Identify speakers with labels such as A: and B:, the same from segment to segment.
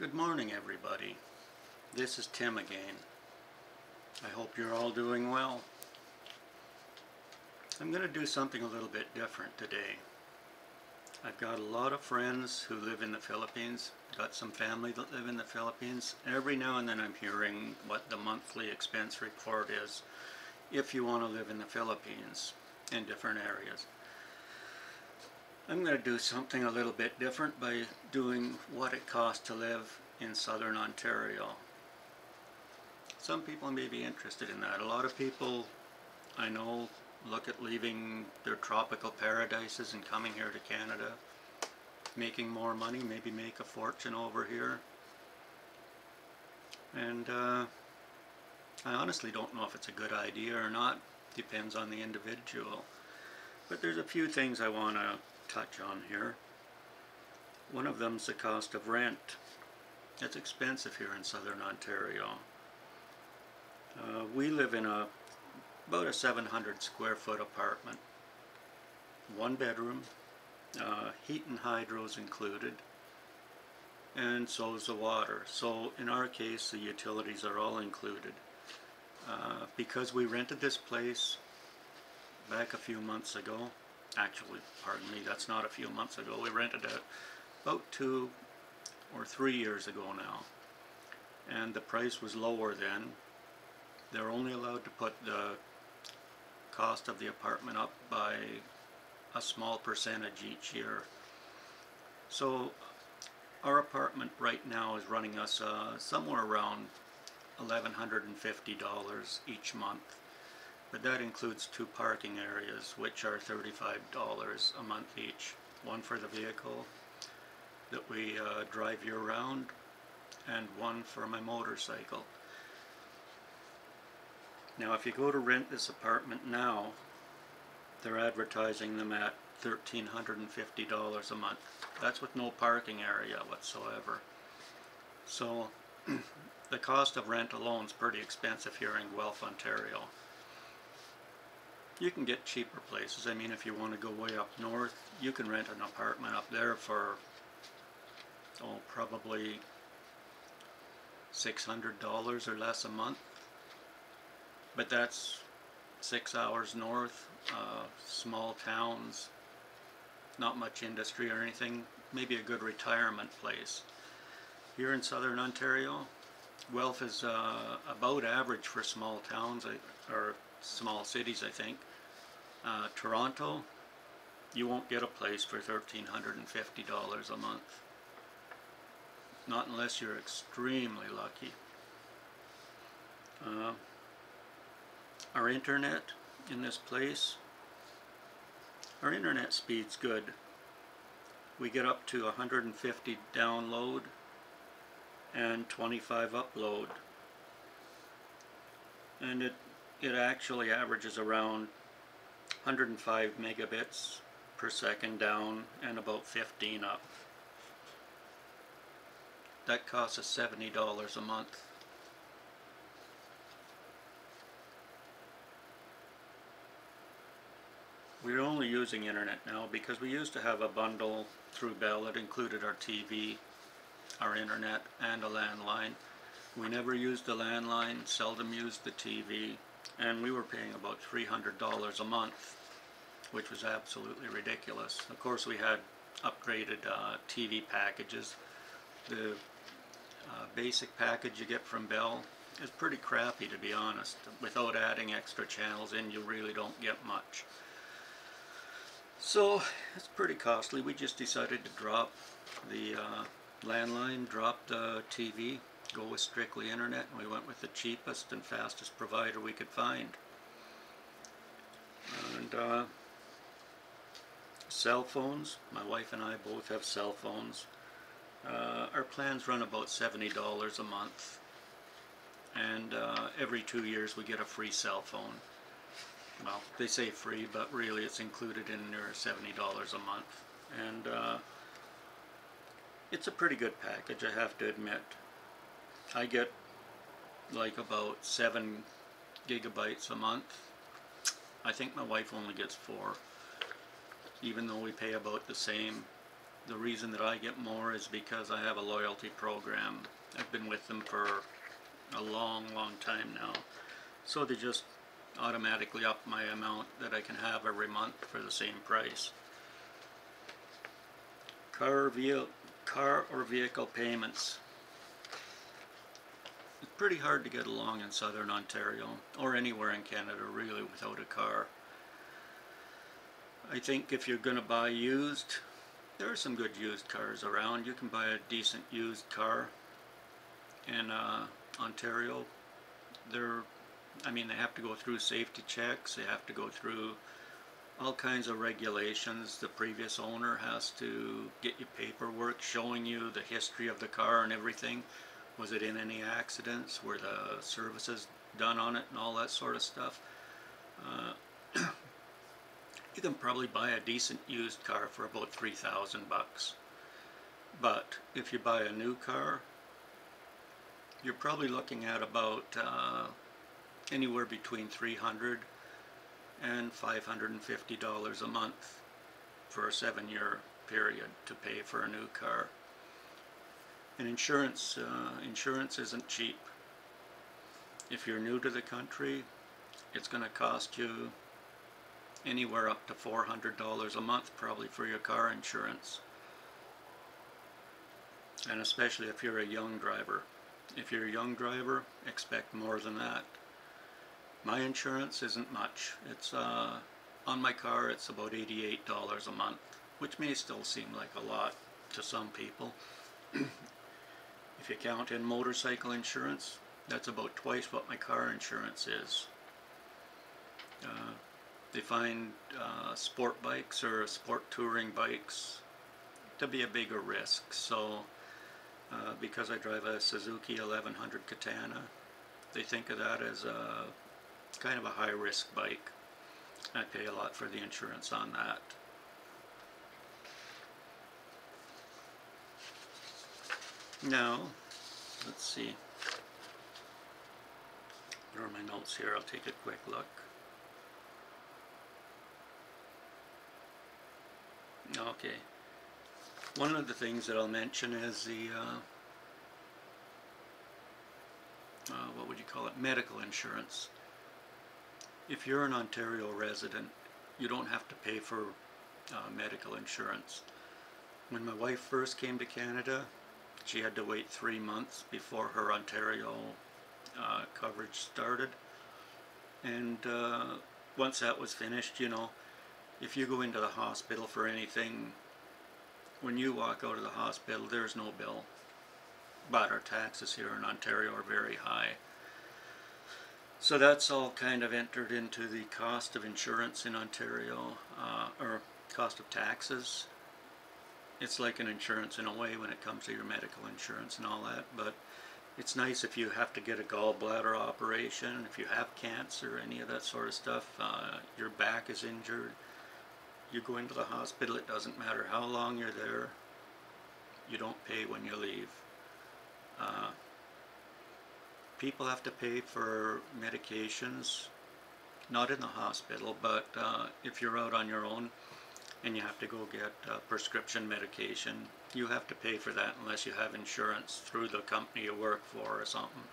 A: Good morning, everybody. This is Tim again. I hope you're all doing well. I'm going to do something a little bit different today. I've got a lot of friends who live in the Philippines, got some family that live in the Philippines. Every now and then I'm hearing what the monthly expense report is if you want to live in the Philippines in different areas. I'm going to do something a little bit different by doing what it costs to live in southern Ontario. Some people may be interested in that. A lot of people I know look at leaving their tropical paradises and coming here to Canada, making more money, maybe make a fortune over here. And I honestly don't know if it's a good idea or not. Depends on the individual. But there's a few things I want to touch on here. One of them's the cost of rent. It's expensive here in southern Ontario. We live in about a 700 square foot apartment. One bedroom, heat and hydro's included, and so is the water. So in our case the utilities are all included. Because we rented this place back a few months ago, actually, pardon me, that's not a few months ago, we rented it about 2 or 3 years ago now, and the price was lower then. They're only allowed to put the cost of the apartment up by a small percentage each year. So our apartment right now is running us somewhere around $1,150 each month. But that includes 2 parking areas, which are $35 a month each. One for the vehicle that we drive year round, and one for my motorcycle. Now if you go to rent this apartment now, they're advertising them at $1,350 a month. That's with no parking area whatsoever. So the cost of rent alone is pretty expensive here in Guelph, Ontario. You can get cheaper places. I mean, if you want to go way up north, you can rent an apartment up there for probably $600 or less a month. But that's 6 hours north, small towns, not much industry or anything, maybe a good retirement place. Here in southern Ontario, Guelph is about average for small towns, or small cities, I think. Toronto, you won't get a place for $1,350 a month. Not unless you're extremely lucky. Our internet in this place, our internet speed's good. We get up to 150 download and 25 upload. And it actually averages around 105 megabits per second down and about 15 up. That costs us $70 a month. We're only using internet now because we used to have a bundle through Bell that included our TV, our internet, and a landline. We never used the landline, seldom used the TV, and we were paying about $300 a month, which was absolutely ridiculous. Of course, we had upgraded TV packages. The basic package you get from Bell is pretty crappy, to be honest. Without adding extra channels in, you really don't get much. So it's pretty costly. We just decided to drop the landline, drop the TV, go with strictly internet, and we went with the cheapest and fastest provider we could find. And cell phones, my wife and I both have cell phones. Our plans run about $70 a month, and every 2 years we get a free cell phone. Well, they say free, but really it's included in their $70 a month. And it's a pretty good package, I have to admit. I get like about 7 gigabytes a month. I think my wife only gets 4, even though we pay about the same. The reason that I get more is because I have a loyalty program. I've been with them for a long time now. So they just automatically up my amount that I can have every month for the same price. Car or vehicle payments. It's pretty hard to get along in southern Ontario, or anywhere in Canada really, without a car. I think if you're going to buy used, there are some good used cars around. You can buy a decent used car in Ontario. They have to go through safety checks, they have to go through all kinds of regulations. The previous owner has to get you paperwork showing you the history of the car and everything. Was it in any accidents? Were the services done on it and all that sort of stuff? You can probably buy a decent used car for about $3,000. But if you buy a new car, you're probably looking at about anywhere between $300 and $550 a month for a 7-year period to pay for a new car. And insurance isn't cheap. If you're new to the country, it's going to cost you anywhere up to $400 a month probably for your car insurance. And especially if you're a young driver. If you're a young driver, expect more than that. My insurance isn't much. It's on my car it's about $88 a month, which may still seem like a lot to some people. If you count in motorcycle insurance, that's about twice what my car insurance is. They find sport bikes or sport touring bikes to be a bigger risk, so because I drive a Suzuki 1100 Katana, they think of that as a kind of a high risk bike. I pay a lot for the insurance on that. Now, let's see. What are my notes here? I'll take a quick look. Okay. One of the things that I'll mention is the, what would you call it, medical insurance. If you're an Ontario resident, you don't have to pay for medical insurance. When my wife first came to Canada, she had to wait 3 months before her Ontario coverage started. And once that was finished, if you go into the hospital for anything, when you walk out of the hospital, there's no bill. But our taxes here in Ontario are very high. So that's all kind of entered into the cost of insurance in Ontario, or cost of taxes. It's like an insurance in a way when it comes to your medical insurance and all that, but it's nice if you have to get a gallbladder operation, if you have cancer, any of that sort of stuff, your back is injured, you go into the hospital, it doesn't matter how long you're there, you don't pay when you leave. People have to pay for medications, not in the hospital, but if you're out on your own and you have to go get prescription medication, you have to pay for that unless you have insurance through the company you work for or something.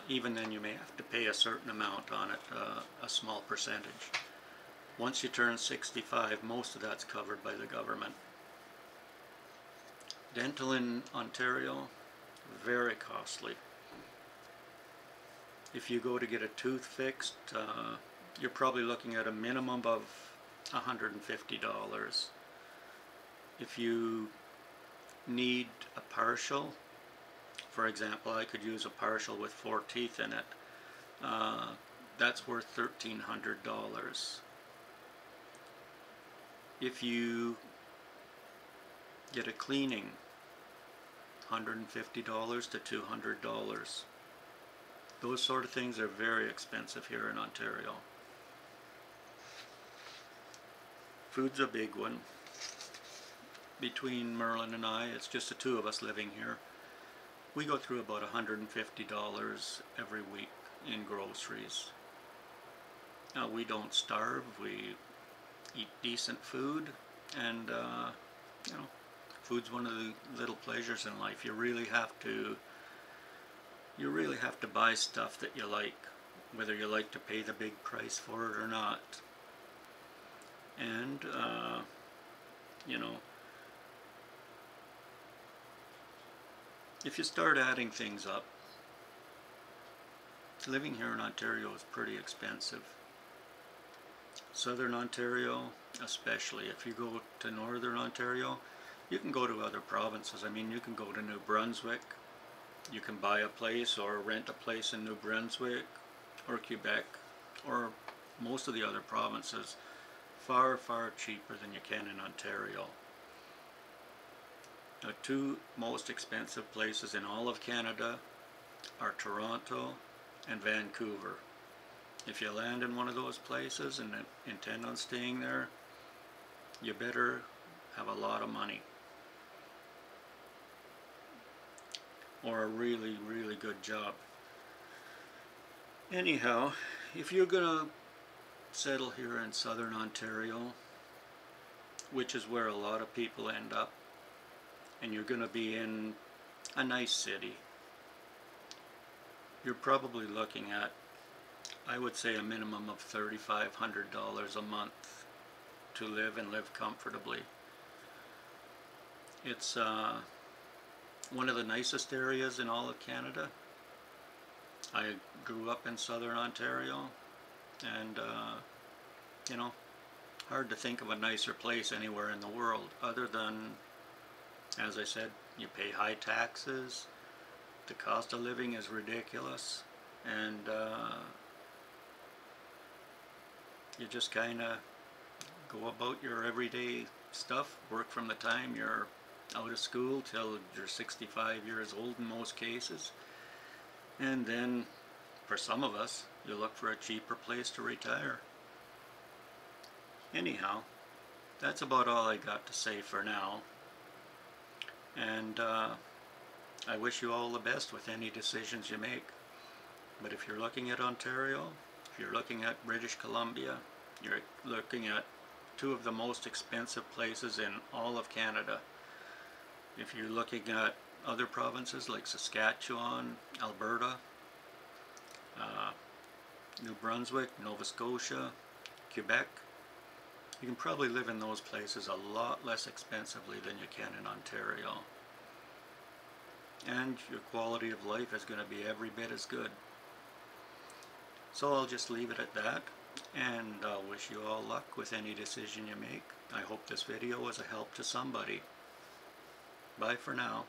A: Even then you may have to pay a certain amount on it, a small percentage. Once you turn 65, most of that's covered by the government. Dental in Ontario, very costly. If you go to get a tooth fixed, you're probably looking at a minimum of $150. If you need a partial, for example, I could use a partial with 4 teeth in it, that's worth $1,300. If you get a cleaning, $150 to $200. Those sort of things are very expensive here in Ontario. Food's a big one. Between Merlin and I, it's just the two of us living here. We go through about $150 every week in groceries. Now, we don't starve, we eat decent food, and you know, food's one of the little pleasures in life. You really have to buy stuff that you like, whether you like to pay the big price for it or not. And you know, if you start adding things up, living here in Ontario is pretty expensive. Southern Ontario, especially. If you go to Northern Ontario, you can go to other provinces. I mean, you can go to New Brunswick, you can buy a place or rent a place in New Brunswick or Quebec or most of the other provinces far, far cheaper than you can in Ontario. The two most expensive places in all of Canada are Toronto and Vancouver. If you land in one of those places and intend on staying there, you better have a lot of money or a really, really good job. Anyhow, if you're gonna settle here in Southern Ontario, which is where a lot of people end up, and you're gonna be in a nice city, you're probably looking at, I would say, a minimum of $3,500 a month to live and live comfortably. It's one of the nicest areas in all of Canada. I grew up in Southern Ontario, and you know, hard to think of a nicer place anywhere in the world other than, as I said, you pay high taxes, the cost of living is ridiculous, and you just kind of go about your everyday stuff, work from the time you're out of school till you're 65 years old in most cases, and then for some of us you look for a cheaper place to retire. Anyhow, that's about all I got to say for now, and I wish you all the best with any decisions you make. But if you're looking at Ontario, if you're looking at British Columbia, you're looking at two of the most expensive places in all of Canada. If you're looking at other provinces like Saskatchewan, Alberta, New Brunswick, Nova Scotia, Quebec, you can probably live in those places a lot less expensively than you can in Ontario. And your quality of life is going to be every bit as good. So I'll just leave it at that, and I'll wish you all luck with any decision you make. I hope this video was a help to somebody. Bye for now.